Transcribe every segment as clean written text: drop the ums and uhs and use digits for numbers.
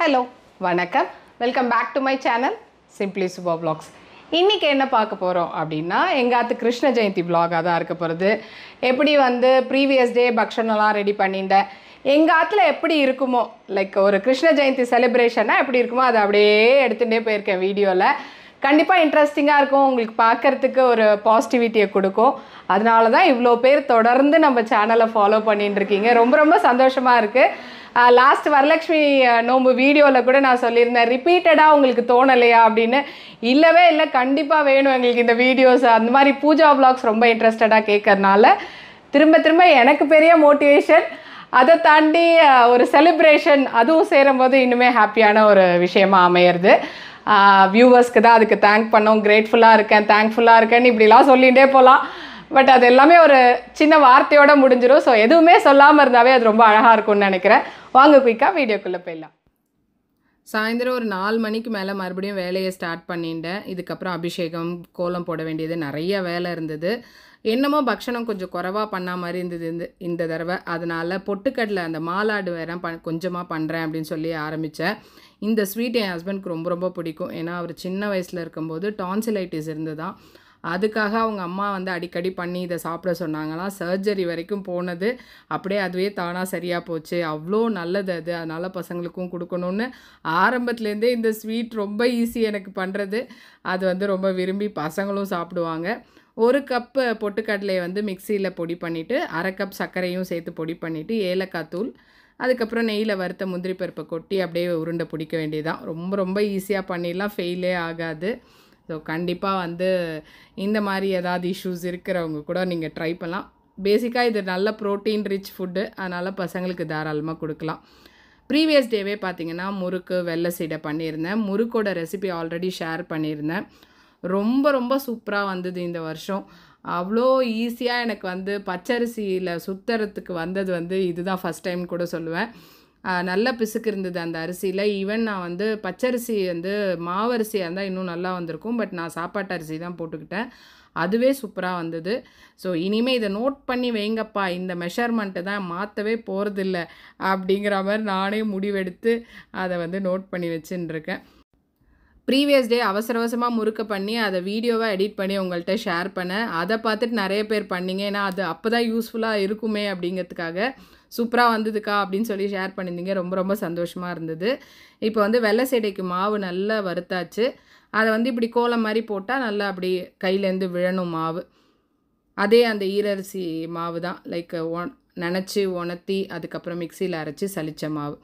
Hello வணக்கம், welcome back to my channel simply Subha vlogs. இன்றைக்கி என்ன பார்க்க போகிறோம் அப்படின்னா, எங்காத்து கிருஷ்ண ஜெயந்தி வ்ளாகாக தான் இருக்க போகிறது. எப்படி ப்ரீவியஸ் டே பக்ஷனெல்லாம் ரெடி பண்ணிட்டேன், எங்கள் ஆற்றுல எப்படி இருக்குமோ, லைக் ஒரு கிருஷ்ண ஜெயந்தி செலிப்ரேஷனாக எப்படி இருக்குமோ அதை அப்படியே எடுத்துகிட்டே போயிருக்கேன் வீடியோவில். கண்டிப்பாக இன்ட்ரெஸ்டிங்காக இருக்கும், உங்களுக்கு பார்க்குறதுக்கு ஒரு பாசிட்டிவிட்டியை கொடுக்கும். அதனால தான் இவ்வளோ பேர் தொடர்ந்து நம்ம சேனலை ஃபாலோ பண்ணிட்டு இருக்கீங்க. ரொம்ப ரொம்ப சந்தோஷமாக இருக்குது. லாஸ்ட் வரலட்சுமி நோம்பு வீடியோவில் கூட நான் சொல்லியிருந்தேன், ரிப்பீட்டடாக உங்களுக்கு தோணலையா அப்படின்னு. இல்லவே இல்லை, கண்டிப்பாக வேணும் எங்களுக்கு இந்த வீடியோஸ். அந்த மாதிரி பூஜா வ்ளாக்ஸ் ரொம்ப இன்ட்ரெஸ்டடாக கேட்கறனால திரும்ப திரும்ப எனக்கு பெரிய மோட்டிவேஷன். அதை தாண்டி ஒரு செலிப்ரேஷன் அதுவும் சேரும்போது இன்னுமே ஹாப்பியான ஒரு விஷயமா அமையிறது. வியூவர்ஸ்க்கு தான் அதுக்கு தேங்க் பண்ணோம். கிரேட்ஃபுல்லாக இருக்கேன், தேங்க்ஃபுல்லாக இருக்கேன்னு இப்படிலாம் சொல்லிகிட்டே போகலாம். பட் அது எல்லாமே ஒரு சின்ன வார்த்தையோடு முடிஞ்சிடும். ஸோ எதுவுமே சொல்லாமல் இருந்தாவே அது ரொம்ப அழகாக இருக்கும்னு நினைக்கிறேன். வாங்க குயிக்காக வீடியோக்குள்ளே போயிடலாம். சாயந்தரம் ஒரு 4 மணிக்கு மேலே மறுபடியும் வேலையை ஸ்டார்ட் பண்ணிட்டேன். இதுக்கப்புறம் அபிஷேகம், கோலம் போட வேண்டியது நிறைய வேலை இருந்தது. என்னமோ பக்ஷணம் கொஞ்சம் குறைவாக பண்ண மாதிரி இருந்தது இந்த தடவை. அதனால் பொட்டுக்கடலை அந்த மாலாடு வேற கொஞ்சமாக பண்ணுறேன் அப்படின்னு சொல்லி ஆரம்பித்தேன். இந்த ஸ்வீட் என் ஹஸ்பண்ட்க்கு ரொம்ப ரொம்ப பிடிக்கும். ஏன்னா அவர் சின்ன வயசில் இருக்கும்போது டான்சிலைட்டிஸ் இருந்துதான். அதுக்காக அவங்க அம்மா அடிக்கடி பண்ணி இதை சாப்பிட சொன்னாங்களாம். சர்ஜரி வரைக்கும் போனது, அப்படியே அதுவே தானாக சரியாக போச்சு. அவ்வளோ நல்லது அது. அதனால் பசங்களுக்கும் கொடுக்கணுன்னு ஆரம்பத்துலேருந்தே இந்த ஸ்வீட் ரொம்ப ஈஸி எனக்கு பண்ணுறது. அது ரொம்ப விரும்பி பசங்களும் சாப்பிடுவாங்க. 1 கப்பு பொட்டுக்கடலையை மிக்சியில் பொடி பண்ணிவிட்டு 1/2 கப் சர்க்கரையும் சேர்த்து பொடி பண்ணிவிட்டு ஏலக்காய் தூள், அதுக்கப்புறம் நெய்யில் வறுத்த முந்திரி பருப்பை கொட்டி அப்படியே உருண்டை பிடிக்க வேண்டியதுதான். ரொம்ப ரொம்ப ஈஸியாக பண்ணிடலாம், ஃபெயிலே ஆகாது. ஸோ கண்டிப்பாக இந்த மாதிரி ஏதாவது இஷ்யூஸ் இருக்கிறவங்க கூட நீங்கள் ட்ரை பண்ணலாம். பேசிக்காக இது நல்ல ப்ரோட்டீன் ரிச் ஃபுட்டு, அதனால் பசங்களுக்கு தாராளமாக கொடுக்கலாம். ப்ரீவியஸ் டேவே பார்த்திங்கன்னா முறுக்கு, வெள்ளை சீடை பண்ணியிருந்தேன். முறுக்கோட ரெசிபி ஆல்ரெடி ஷேர் பண்ணியிருந்தேன். ரொம்ப ரொம்ப சூப்பராக வந்தது இந்த வருஷம். அவ்வளோ ஈஸியாக எனக்கு பச்சரிசியில் சுற்றுறதுக்கு வந்தது இதுதான் ஃபஸ்ட் டைம் கூட சொல்லுவேன். நல்ல பிசுக்கு இருந்தது அந்த அரிசியில். ஈவன் நான் பச்சரிசி மாவரிசியாக இருந்தால் இன்னும் நல்லா வந்திருக்கும். பட் நான் சாப்பாட்டு அரிசி தான் போட்டுக்கிட்டேன், அதுவே சூப்பராக வந்தது. ஸோ இனிமேல் இதை நோட் பண்ணி வைங்கப்பா, இந்த மெஷர்மெண்ட்டு தான் மாற்றவே போகிறதில்ல அப்படிங்கிற மாதிரி நானே முடிவெடுத்து அதை நோட் பண்ணி வச்சுட்டுருக்கேன். ப்ரீவியஸ் டே அவசர அவசரமாக முறுக்க பண்ணி அதை வீடியோவாக எடிட் பண்ணி உங்கள்கிட்ட ஷேர் பண்ணேன். அதை பார்த்துட்டு நிறைய பேர் பண்ணிங்க. ஏன்னா அது அப்போ தான் யூஸ்ஃபுல்லாக இருக்குமே அப்படிங்கிறதுக்காக. சூப்பராக வந்ததுக்கா அப்படின்னு சொல்லி ஷேர் பண்ணியிருந்தீங்க. ரொம்ப ரொம்ப சந்தோஷமாக இருந்தது. இப்போ வெள்ளை சீடைக்கு மாவு நல்லா வறுத்தாச்சு. அதை இப்படி கோலம் மாதிரி போட்டால் நல்லா அப்படி கையிலேருந்து விழணும் மாவு. அதே அந்த ஈரரிசி மாவு தான், லைக் நனைச்சி உணர்த்தி அதுக்கப்புறம் மிக்சியில் அரைச்சி சலித்த மாவு.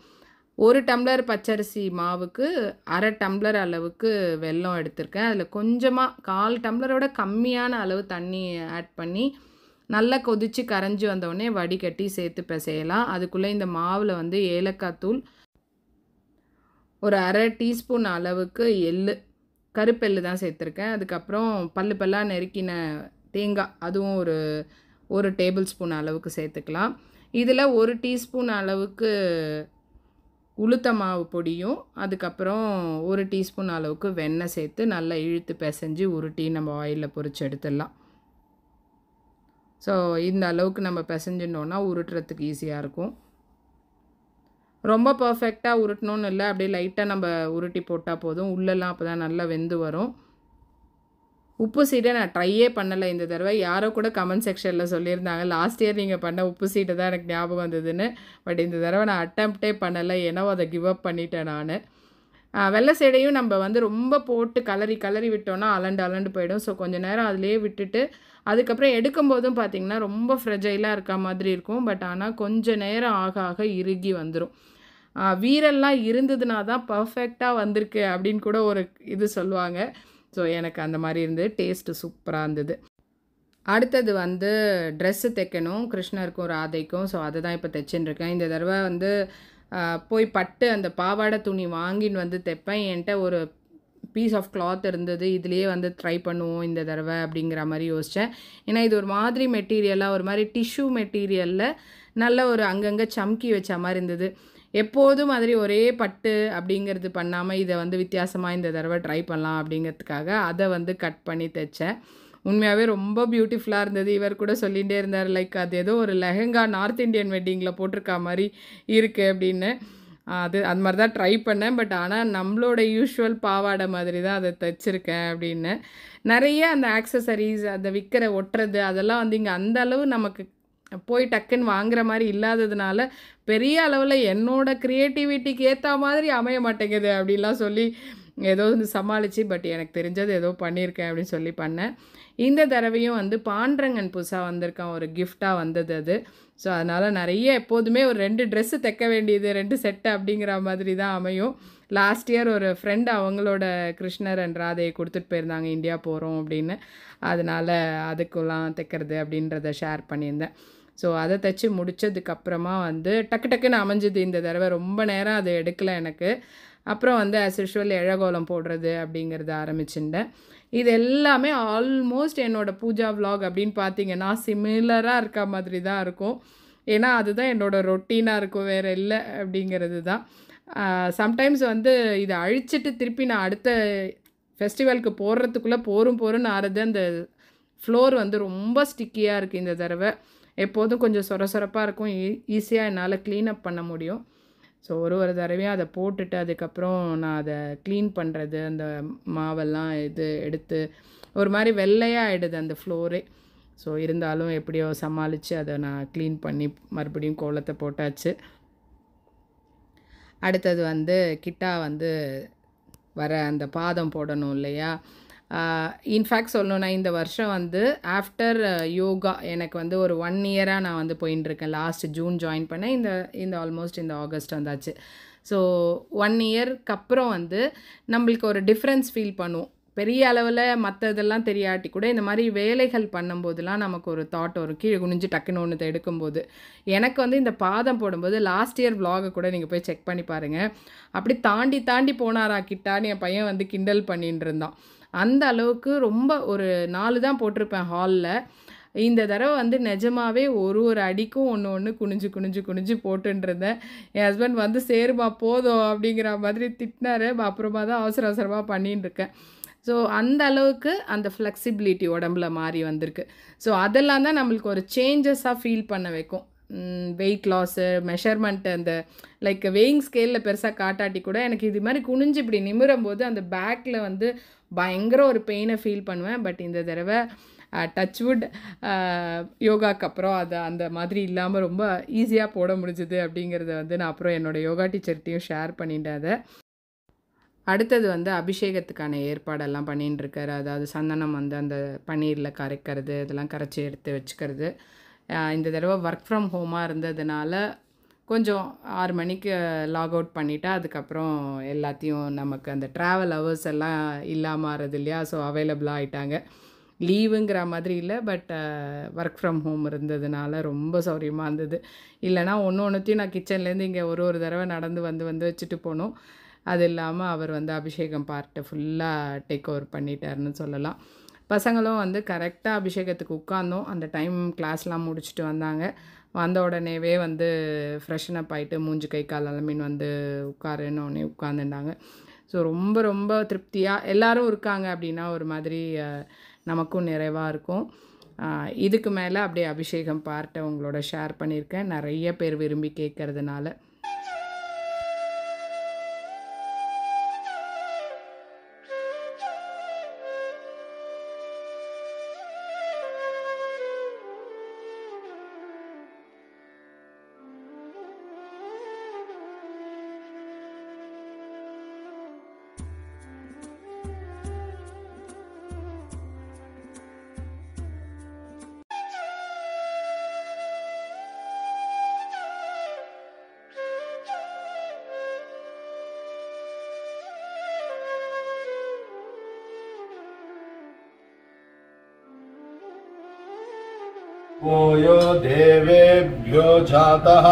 1 டம்ளர் பச்சரிசி மாவுக்கு 1/2 டம்ளர் அளவுக்கு வெல்லம் எடுத்திருக்கேன். அதில் கொஞ்சமாக 1/4 டம்ளரோட கம்மியான அளவு தண்ணி ஆட் பண்ணி நல்லா கொதித்து கரைஞ்சி வந்தோடனே வடிகட்டி சேர்த்து பிசையலாம். அதுக்குள்ளே இந்த மாவில் ஏலக்காய் தூள், ஒரு 1/2 டீஸ்பூன் அளவுக்கு எள்ளு, கருப்பெல்லு தான் சேர்த்துருக்கேன். அதுக்கப்புறம் பல்லாக நெருக்கின தேங்காய், அதுவும் ஒரு டேபிள் ஸ்பூன் அளவுக்கு சேர்த்துக்கலாம். இதில் 1 டீஸ்பூன் அளவுக்கு உளுத்த மாவு பொடியும், அதுக்கப்புறம் 1 டீஸ்பூன் அளவுக்கு வெண்ணெய் சேர்த்து நல்லா இழுத்து பிசைஞ்சு உருட்டி நம்ம ஆயிலில் பொரிச்சு எடுத்துடலாம். ஸோ இந்த அளவுக்கு நம்ம பிசைஞ்சிட்டோன்னா உருட்டுறதுக்கு ஈஸியாக இருக்கும். ரொம்ப பர்ஃபெக்டாக உருட்டணும்னு இல்லை, அப்படியே லைட்டாக நம்ம உருட்டி போட்டால் போதும். உள்ளெல்லாம் அப்போ தான் நல்லா வெந்து வரும். உப்பு சீடை நான் ட்ரையே பண்ணலை இந்த தடவை. யாரோ கூட கமெண்ட் செக்ஷனில் சொல்லியிருந்தாங்க, லாஸ்ட் இயர் நீங்கள் பண்ண உப்பு சீடை தான் எனக்கு ஞாபகம் வந்ததுன்னு. பட் இந்த தடவை நான் அட்டம்ப்டே பண்ணலை, ஏன்னா அதை கிவ் அப் பண்ணிட்டேன் நான். வெள்ளை சீடையும் நம்ம ரொம்ப போட்டு கலரி விட்டோன்னா அலண்டு போயிடும். ஸோ கொஞ்சம் நேரம் அதிலே விட்டுட்டு அதுக்கப்புறம் எடுக்கும்போதும் பார்த்திங்கன்னா ரொம்ப ஃப்ரெஜைலாக இருக்க மாதிரி இருக்கும். பட் ஆனால் கொஞ்சம் நேரம் ஆக ஆக இறுகி வந்துடும். வீரெல்லாம் இருந்ததுனா தான் பர்ஃபெக்டாக வந்திருக்கு அப்படின்னு கூட ஒரு இது சொல்லுவாங்க. ஸோ எனக்கு அந்த மாதிரி இருந்தது. டேஸ்ட்டு சூப்பராக இருந்தது. அடுத்தது ட்ரெஸ்ஸு தைக்கணும், கிருஷ்ணருக்கும் ராதைக்கும். ஸோ அதை தான் இப்போ தைச்சின்ருக்கேன். இந்த தடவை போய் பட்டு அந்த பாவாடை துணி வாங்கின்னு தைப்பேன். என்கிட்ட ஒரு பீஸ் ஆஃப் கிளாத் இருந்தது, இதுலேயே ட்ரை பண்ணுவோம் இந்த தடவை அப்படிங்கிற மாதிரி யோசித்தேன். ஏன்னா இது ஒரு மாதிரி மெட்டீரியலாக, ஒரு மாதிரி டிஷ்யூ மெட்டீரியலில் நல்ல ஒரு அங்கங்கே சம்கி வச்ச மாதிரி இருந்தது. எப்போதும் மாதிரி ஒரே பட்டு அப்படிங்கிறது பண்ணாமல் இதை வித்தியாசமாக இந்த தடவை ட்ரை பண்ணலாம் அப்படிங்கிறதுக்காக அதை கட் பண்ணி தைச்சேன். உண்மையாகவே ரொம்ப பியூட்டிஃபுல்லாக இருந்தது. இவர் கூட சொல்லிகிட்டே இருந்தார், லைக் அது ஏதோ ஒரு லெஹங்கா நார்த் இந்தியன் வெட்டிங்கில் போட்டிருக்கா மாதிரி இருக்குது அப்படின்னு. அது மாதிரி தான் ட்ரை பண்ணேன். பட் ஆனால் நம்மளோட யூஷுவல் பாவாடை மாதிரி தான் அதை தைச்சிருக்கேன் அப்படின்னு. நிறைய அந்த ஆக்சசரிஸ் அதை விற்கிற ஒட்டுறது அதெல்லாம் வந்து இங்கே அந்த அளவு நமக்கு போய் டக்குன்னு வாங்குற மாதிரி இல்லாததுனால பெரிய அளவில் என்னோட க்ரியேட்டிவிட்டிக்கு ஏற்ற மாதிரி அமைய மாட்டேங்குது அப்படின்லாம் சொல்லி ஏதோ வந்து சமாளித்து பட் எனக்கு தெரிஞ்சது ஏதோ பண்ணியிருக்கேன் அப்படின்னு சொல்லி பண்ணேன். இந்த தடவையும் வந்து பாண்டரங்கன் புதுசாக வந்திருக்கான், ஒரு கிஃப்டாக வந்தது அது. ஸோ அதனால் நிறைய எப்போதுமே ஒரு 2 ட்ரெஸ்ஸு தைக்க வேண்டியது 2 செட்டு அப்படிங்கிற மாதிரி தான் அமையும். லாஸ்ட் இயர் ஒரு ஃப்ரெண்டு அவங்களோட கிருஷ்ணர் அண்ட் ராதையை கொடுத்துட்டு போயிருந்தாங்க இந்தியா போகிறோம் அப்படின்னு. அதனால் அதுக்கெல்லாம் தைக்கிறது அப்படின்றத ஷேர் பண்ணியிருந்தேன். ஸோ அதை தைச்சி முடித்ததுக்கப்புறமா வந்து டக்கு டக்குன்னு அமைஞ்சுது இந்த தடவை. ரொம்ப நேரம் அது எடுக்கலை எனக்கு. அப்புறம் வந்து ஆஸ் யூஷுவல் எழகோலம் போடுறது அப்படிங்கிறத ஆரம்பிச்சுட்டேன். இது எல்லாமே ஆல்மோஸ்ட் என்னோடய பூஜா விலாக் அப்படின்னு பார்த்தீங்கன்னா சிமிலராக இருக்க மாதிரி தான் இருக்கும். ஏன்னா அதுதான் என்னோடய ரொட்டீனாக இருக்கும், வேறு இல்லை அப்படிங்கிறது தான். சம்டைம்ஸ் வந்து இதை அழிச்சிட்டு திருப்பி நான் அடுத்த ஃபெஸ்டிவலுக்கு போடுறதுக்குள்ளே போரும்னு ஆறுது. அந்த ஃப்ளோர் வந்து ரொம்ப ஸ்டிக்கியாக இருக்குது இந்த தடவை. எப்போதும் கொஞ்சம் சொரசொரப்பாக இருக்கும், ஈஸியாக என்னால் க்ளீனப் பண்ண முடியும். ஸோ ஒரு தடவையும் அதை போட்டுட்டு அதுக்கப்புறம் நான் அதை க்ளீன் பண்ணுறது, அந்த மாவெல்லாம் எடுத்து ஒரு மாதிரி வெள்ளையாக ஆகிடுது அந்த ஃப்ளோரே. ஸோ இருந்தாலும் எப்படியோ சமாளித்து அதை நான் க்ளீன் பண்ணி மறுபடியும் கோலத்தை போட்டாச்சு. அடுத்தது வந்து கிட்டா வந்து வர அந்த பாதம் போடணும் இல்லையா. இன்ஃபேக்ட் சொல்லணுன்னா இந்த வருஷம் வந்து ஆஃப்டர் யோகா எனக்கு வந்து ஒரு 1 இயராக நான் வந்து போயின்ட்டுருக்கேன். லாஸ்ட் ஜூன் ஜாயின் பண்ணேன். இந்த ஆல்மோஸ்ட் இந்த ஆகஸ்ட் வந்தாச்சு. ஸோ 1 இயர்க்கு அப்புறம் வந்து நம்மளுக்கு ஒரு டிஃப்ரென்ஸ் ஃபீல் பண்ணுவோம். பெரிய அளவில் மற்றதெல்லாம் தெரியாட்டி கூட இந்த மாதிரி வேலைகள் பண்ணும்போதெல்லாம் நமக்கு ஒரு தாட் வரும், கீழே குனிஞ்சு டக்குன்னு ஒன்று எடுக்கும்போது. எனக்கு வந்து இந்த பாதம் போடும்போது லாஸ்ட் இயர் விலாகை கூட நீங்கள் போய் செக் பண்ணி பாருங்கள். அப்படி தாண்டி போனாரா கிட்டான்னு என் பையன் வந்து கிண்டல் பண்ணிட்டு இருந்தான். அந்த அளவுக்கு ரொம்ப ஒரு 4 தான் போட்டிருப்பேன் ஹாலில். இந்த தடவை வந்து நிஜமாகவே ஒரு அடிக்கும் ஒன்று குனிஞ்சு போட்டுருந்தேன். என் ஹஸ்பண்ட் வந்து சேருமா போதும் அப்படிங்கிற மாதிரி திட்டினாரு. அப்புறமா தான் அவசரமாக பண்ணின்னு இருக்கேன். ஸோ அந்த அளவுக்கு அந்த ஃப்ளெக்சிபிலிட்டி உடம்புல மாறி வந்திருக்கு. ஸோ அதெல்லாம் தான் நம்மளுக்கு ஒரு சேஞ்சஸாக ஃபீல் பண்ண வைக்கும். வெயிட் லாஸு, மெஷர்மெண்ட்டு, அந்த லைக் வெயிங் ஸ்கேலில் பெருசாக காட்டாட்டி கூட எனக்கு இது மாதிரி குனிஞ்சு இப்படி நிமிரும்போது அந்த பேக்கில் வந்து பயங்கர ஒரு பெயினை ஃபீல் பண்ணுவேன். பட் இந்த தடவை டச்வுட் யோகாக்கு அப்புறம் அது அந்த மாதிரி இல்லாமல் ரொம்ப ஈஸியாக போட முடிஞ்சுது அப்படிங்கிறத வந்து நான் அப்புறம் என்னோடய யோகா டீச்சர்கிட்டையும் ஷேர் பண்ணிட்டேன் அதை. அடுத்தது வந்து அபிஷேகத்துக்கான ஏற்பாடெல்லாம் பண்ணின்னு இருக்காரு. அதாவது சந்தனம் வந்து அந்த பன்னீரில் கரைக்கிறது, இதெல்லாம் கரைச்சி எடுத்து வச்சுக்கிறது. இந்த தடவை ஒர்க் ஃப்ரம் ஹோமாக இருந்ததுனால கொஞ்சம் 6 மணிக்கு லாக் அவுட் பண்ணிவிட்டா அதுக்கப்புறம் எல்லாத்தையும் நமக்கு அந்த ட்ராவல் ஹவர்ஸ் எல்லாம் இல்லாமல் ஆறது இல்லையா. ஸோ அவைலபிளாக ஆகிட்டாங்க. லீவுங்கிற மாதிரி இல்லை, பட் ஒர்க் ஃப்ரம் ஹோம் இருந்ததுனால ரொம்ப சௌரியமாக இருந்தது. இல்லைனா ஒன்றுத்தையும் நான் கிச்சன்லேருந்து இங்கே ஒரு தடவை நடந்து வந்து வச்சுட்டு போனோம். அது இல்லாமல் அவர் வந்து அபிஷேகம் பார்ட்டை ஃபுல்லாக டேக் ஓவர் பண்ணிட்டாருன்னு சொல்லலாம். பசங்களும் வந்து கரெக்டாக அபிஷேகத்துக்கு உட்காந்தோம். அந்த டைம் கிளாஸ்லாம் முடிச்சுட்டு வந்தாங்க. வந்த உடனேவே வந்து ஃப்ரெஷ்ஷன் அப் ஆகிட்டு மூஞ்சி கை கால் அலமின் வந்து உட்காருன்னு உட்காந்துருந்தாங்க. ஸோ ரொம்ப திருப்தியாக எல்லோரும் இருக்காங்க அப்படின்னா ஒரு மாதிரி நமக்கும் நிறைவாக இருக்கும். இதுக்கு மேலே அப்படியே அபிஷேகம் பார்ட்டை உங்களோட ஷேர் பண்ணியிருக்கேன், நிறைய பேர் விரும்பி கேட்கறதுனால. यो देवेभ्यो जातः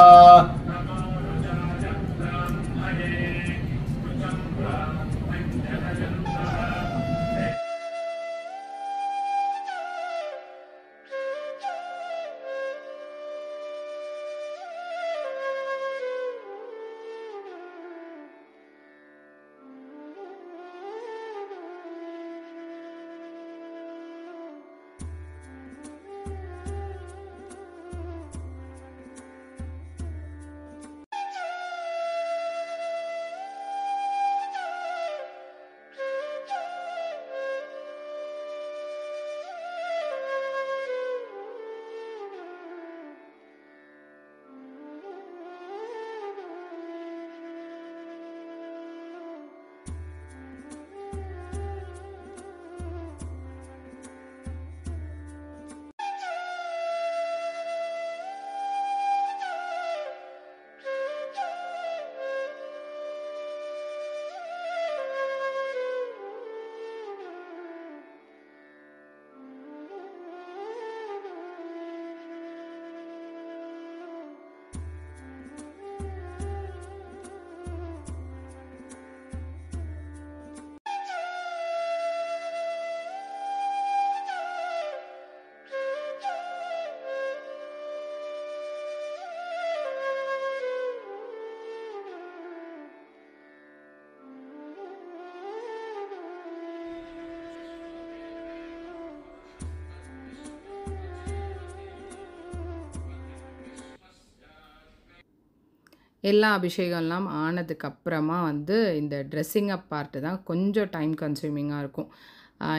எல்லா அபிஷேகம்லாம் ஆனதுக்கப்புறமா வந்து இந்த ட்ரெஸ்ஸிங் அப் பார்ட்டு தான் கொஞ்சம் டைம் கன்சியூமிங்காக இருக்கும்.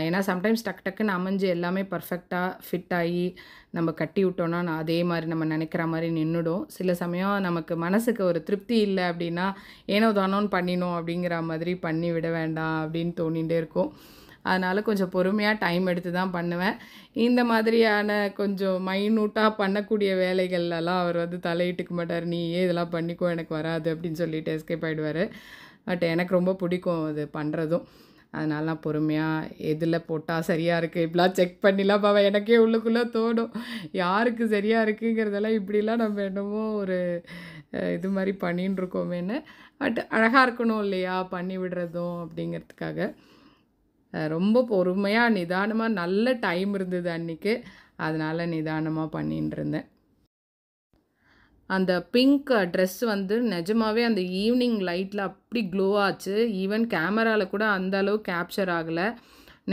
ஏன்னா சம்டைம்ஸ் டக்கு டக்குன்னு அமைஞ்சு எல்லாமே பர்ஃபெக்டாக ஃபிட் ஆகி நம்ம கட்டி விட்டோன்னா அதே மாதிரி நம்ம நினைக்கிற மாதிரி நின்றுடும். சில சமயம் நமக்கு மனசுக்கு ஒரு திருப்தி இல்லை அப்படின்னா ஏனோ தானோன்னு பண்ணினோம் அப்படிங்கிற மாதிரி பண்ணி விட வேண்டாம் அப்படின்னு தோணிகிட்டே இருக்கும். அதனால் கொஞ்சம் பொறுமையாக டைம் எடுத்து தான் பண்ணுவேன். இந்த மாதிரியான கொஞ்சம் மைனூட்டாக பண்ணக்கூடிய வேலைகள்லாம் அவர் வந்து தலையிட்டுக்க மாட்டார். நீயே இதெல்லாம் பண்ணிக்கோ, எனக்கு வராது அப்படின்னு சொல்லிட்டு எஸ்கேப் ஆகிடுவார். பட் எனக்கு ரொம்ப பிடிக்கும் அது பண்ணுறதும். அதனால நான் பொறுமையாக எதில் போட்டால் சரியாக இருக்குது இப்படிலாம் செக் பண்ணிலாம் பாவா எனக்கே உள்ளுக்குள்ளே தோணும். யாருக்கு சரியாக இருக்குங்கிறதெல்லாம் இப்படிலாம் நம்ம என்னமோ ஒரு இது மாதிரி பண்ணின்னு இருக்கோமேன்னு. பட் அழகாக இருக்கணும் இல்லையா பண்ணி விடுறதும் அப்படிங்கிறதுக்காக ரொம்ப பொறுமையாக நிதானமாக நல்ல டைம் இருந்தது அன்றைக்கி. அதனால் நிதானமாக பண்ணின்னு இருந்தேன். அந்த பிங்க் ட்ரெஸ் வந்து நிஜமாகவே அந்த ஈவினிங் லைட்டில் அப்படி க்ளோ ஆச்சு. ஈவன் கேமராவில் கூட அந்த அளவு கேப்சர் ஆகலை.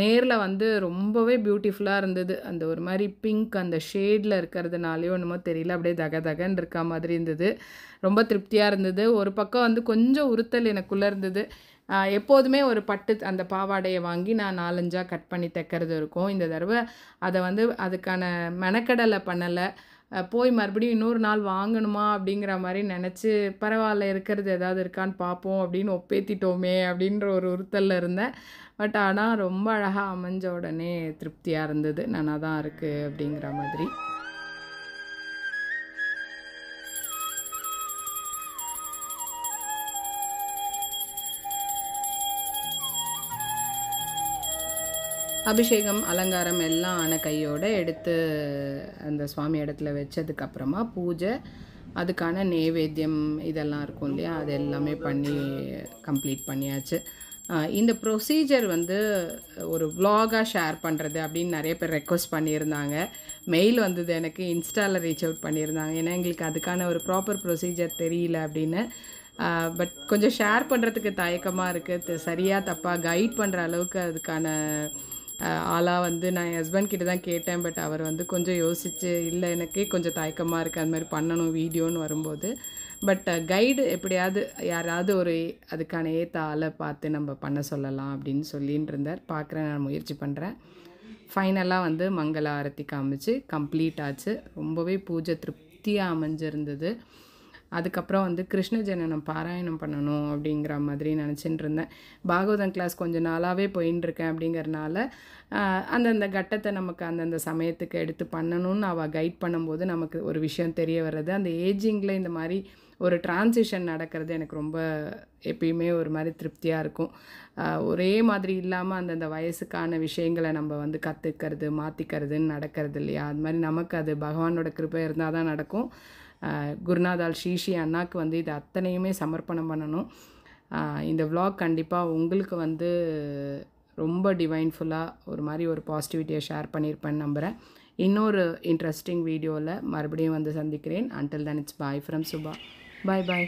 நேரில் வந்து ரொம்பவே பியூட்டிஃபுல்லாக இருந்தது. அந்த ஒரு மாதிரி பிங்க் அந்த ஷேடில் இருக்கிறதுனாலையோ என்னமோ தெரியல, அப்படியே தக தகன்னு இருக்க மாதிரி இருந்தது. ரொம்ப திருப்தியாக இருந்தது. ஒரு பக்கம் வந்து கொஞ்சம் உறுத்தல் எனக்குள்ளே இருந்தது. எப்போதுமே ஒரு பட்டு அந்த பாவாடையை வாங்கி நான் 4-5 கட் பண்ணி தைக்கிறது இருக்கும். இந்த தடவை அதை வந்து அதுக்கான மெனக்கடலை பண்ணலை. போய் மறுபடியும் இன்னொரு நாள் வாங்கணுமா அப்படிங்கிற மாதிரி நினச்சி பரவாயில்ல இருக்கிறது ஏதாவது இருக்கான்னு பார்ப்போம் அப்படின்னு ஒப்பேத்திட்டோமே அப்படின்ற ஒரு உறுத்தலில் இருந்தேன். பட் ஆனால் ரொம்ப அழகாக அமைஞ்ச உடனே திருப்தியாக இருந்தது. நல்லா தான் இருக்குது அப்படிங்கிற மாதிரி. அபிஷேகம் அலங்காரம் எல்லாம் ஆன கையோடு எடுத்து அந்த சுவாமி இடத்துல வச்சதுக்கப்புறமா பூஜை, அதுக்கான நைவேத்தியம் இதெல்லாம் இருக்கும் இல்லையா, அது எல்லாமே பண்ணி கம்ப்ளீட் பண்ணியாச்சு. இந்த ப்ரொசீஜர் வந்து ஒரு வ்ளாகாக ஷேர் பண்ணுறது அப்படின்னு நிறைய பேர் ரெக்வஸ்ட் பண்ணியிருந்தாங்க. மெயில் வந்தது எனக்கு, இன்ஸ்டாவில் ரீச் அவுட் பண்ணியிருந்தாங்க. ஏன்னா எங்களுக்கு அதுக்கான ஒரு ப்ராப்பர் ப்ரொசீஜர் தெரியல அப்படின்னு. பட் கொஞ்சம் ஷேர் பண்ணுறதுக்கு தயக்கமாக இருக்குது. சரியாக தப்பாக கைட் பண்ணுற அளவுக்கு அதுக்கான ஆளாக வந்து நான் என் ஹஸ்பண்ட் கிட்ட தான் கேட்டேன். பட் அவர் வந்து கொஞ்சம் யோசித்து இல்லை எனக்கே கொஞ்சம் தயக்கமாக இருக்குது அது மாதிரி பண்ணணும் வீடியோன்னு வரும்போது. பட் கைடு எப்படியாவது யாராவது ஒரு அதுக்கான ஏற்ற ஆளை பார்த்து நம்ம பண்ண சொல்லலாம் அப்படின்னு சொல்லின்னு இருந்தார். பார்க்குறேன், நான் முயற்சி பண்ணுறேன். ஃபைனலாக வந்து மங்கள ஆரத்தி காமிச்சு கம்ப்ளீட் ஆச்சு. ரொம்பவே பூஜை திருப்தியாக அமைஞ்சிருந்தது. அதுக்கப்புறம் வந்து கிருஷ்ண ஜனனம் பாராயணம் பண்ணணும் அப்படிங்கிற மாதிரி நினச்சிட்டு இருந்தேன். பாகவதம் கிளாஸ் கொஞ்சம் நாளாகவே போயின்ட்டுருக்கேன். அப்படிங்கிறனால அந்தந்த கட்டத்தை நமக்கு அந்தந்த சமயத்துக்கு எடுத்து பண்ணணும்னு அவள் கைட் பண்ணும்போது நமக்கு ஒரு விஷயம் தெரிய வர்றது. அந்த ஏஜிங்கில் இந்த மாதிரி ஒரு டிரான்சிஷன் நடக்கிறது எனக்கு ரொம்ப எப்பயுமே ஒரு மாதிரி திருப்தியாக இருக்கும். ஒரே மாதிரி இல்லாமல் அந்தந்த வயசுக்கான விஷயங்களை நம்ம வந்து கற்றுக்கிறது மாற்றிக்கிறதுன்னு நடக்கிறது இல்லையா. அது மாதிரி நமக்கு அது பகவானோட கிருபை இருந்தால் தான் நடக்கும். குருநாதால் ஸ்ரீ அண்ணாக்கு வந்து இது அத்தனையுமே சமர்ப்பணம் பண்ணணும். இந்த விளாக் கண்டிப்பாக உங்களுக்கு வந்து ரொம்ப டிவைன்ஃபுல்லாக ஒரு மாதிரி ஒரு பாசிட்டிவிட்டியை ஷேர் பண்ணியிருப்பேன்னு நம்புகிறேன். இன்னொரு இன்ட்ரெஸ்டிங் வீடியோவில் மறுபடியும் வந்து சந்திக்கிறேன். Until then, it's bye from Subha. Bye bye.